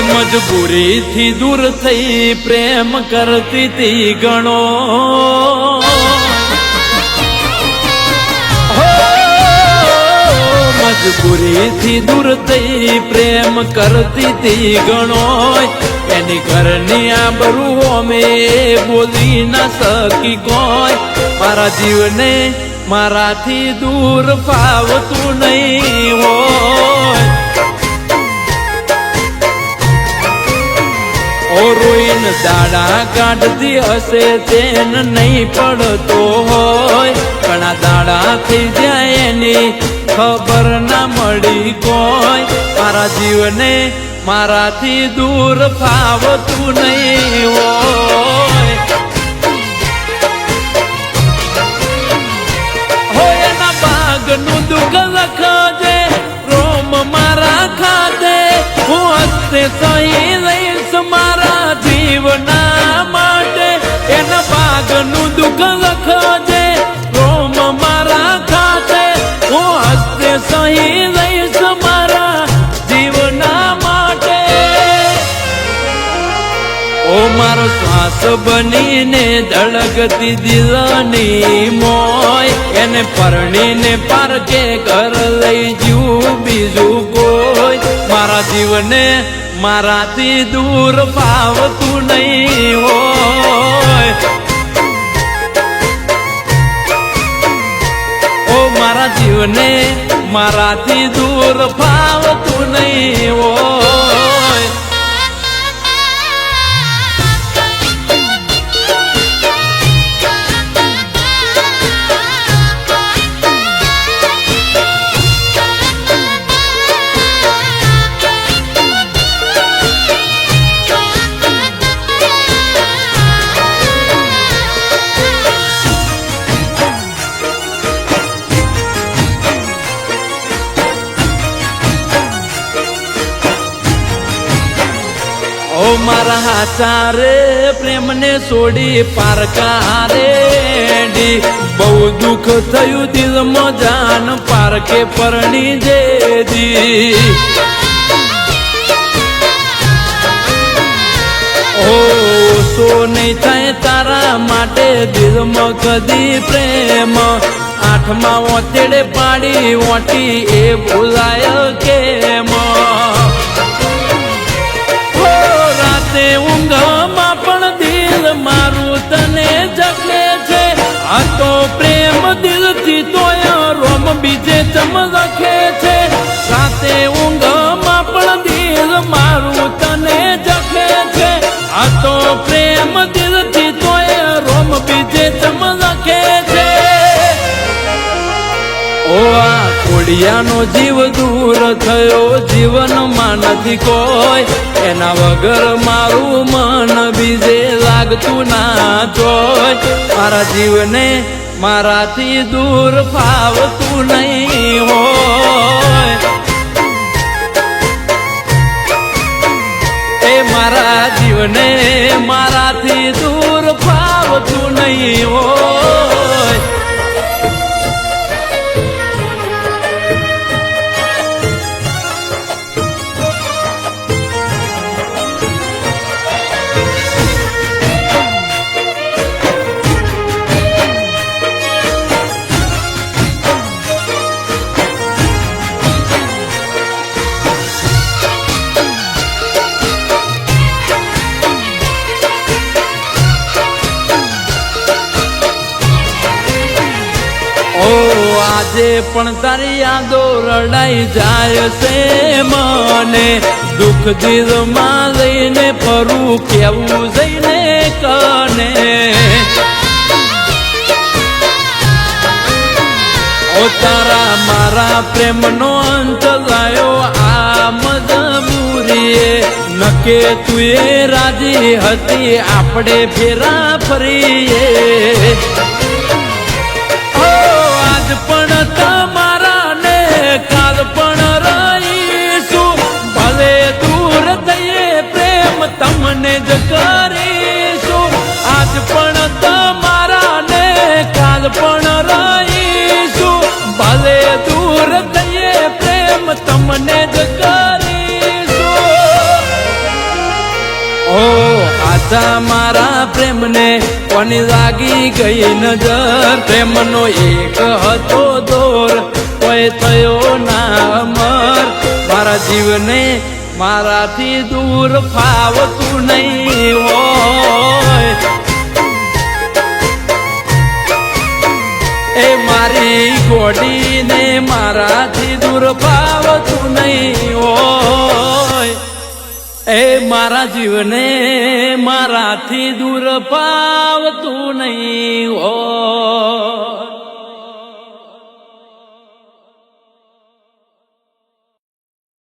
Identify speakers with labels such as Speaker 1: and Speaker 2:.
Speaker 1: मजबूरी थी दूर थई प्रेम करती थी गणो मजबूरी थी दूर थई प्रेम करती थी गणो एनी घरनी आबरू में बोली न सकी कोई मारा जीव ने मारा थी दूर फावतू नहीं हो रोईन दाड़ा काढ़ती हसे तेन नहीं पड़तो होय घणा दाड़ा थी जाए नी खबर ना मળી कोई मारा जीवने मारा थी दूर फावतू नहीं होय होय ना बागनु दुख लखजे रोम मारा खाते हूँ हस्ते सही रहीश मारा जीवना माटे एना बागनु दुख लखजे रोम मारा खाते हूँ हस्ते सही रहीश मारा जीवना माटे ओ मारो श्वास बनीने धड़कती दिलनी मोय एने परણીને पारके घर लई जू बीजू कोई मारा जीवने मारा थी दूर फावतू नहीं होय ओ मारा जीवने मारा थी दूर फावतू नहीं होय ओ मारा हाचारे प्रेम ने सोड़ी पारका रेडी बहु दुख थयु दिल में जान पारके परणी जेदी ओ सो नहीं थाय तारा माटे दिल में कदी प्रेम आठमा ओतेड़े पाड़ी ओटी ए भूलाय केम ઊંઘમાં પણ દિલ મારું તને જગે છે આ તો પ્રેમ દિલથી તોય રોમ બીજે ચમ લખે છે રાતે ઊંઘમાં પણ દિલ મારું તને જગે છે આ તો પ્રેમ દિલથી તોય રોમ બીજે ચમ લખે છે ओ आ कोडियानो जीव दूर थयो जीवનમાં નથી કોઈ એના વગર મારું મન બીજે લાગતું ના જોય મારા જીવને મારાથી દૂર ફાવતું નહીં હોય એ મારા જીવને મારાથી દૂર ફાવતું નહીં હોય આજે પણ તારી યાદો રડાઈ જાય છે મને દુઃખ દિલમાં લઈને ફરું કેવું જઈને કને ઓ તારા મારા પ્રેમનો અંત લાયો આ મજબૂરીએ નકે તુએ રાજી હતી આપણે ફેરા ફરીએ आज पण तमारा ने काल पण रहीशु भले दूर थये प्रेम तमने ज करीशु आज पण तमारा ने काल पण रहीशु भले दूर थये प्रेम तमने ज करीशु રાજા મારા પ્રેમને કોની લાગી ગઈ નજર પ્રેમનો એક હતો દોર કોઈ થયો ના અમર મારા જીવને મારાથી દૂર ફાવતું નહીં હોય એ મારી ગોડીને મારાથી દૂર ફાવતું નહીં હોય એ મારા જીવને મારાથી દૂર ફાવતું નહીં હોય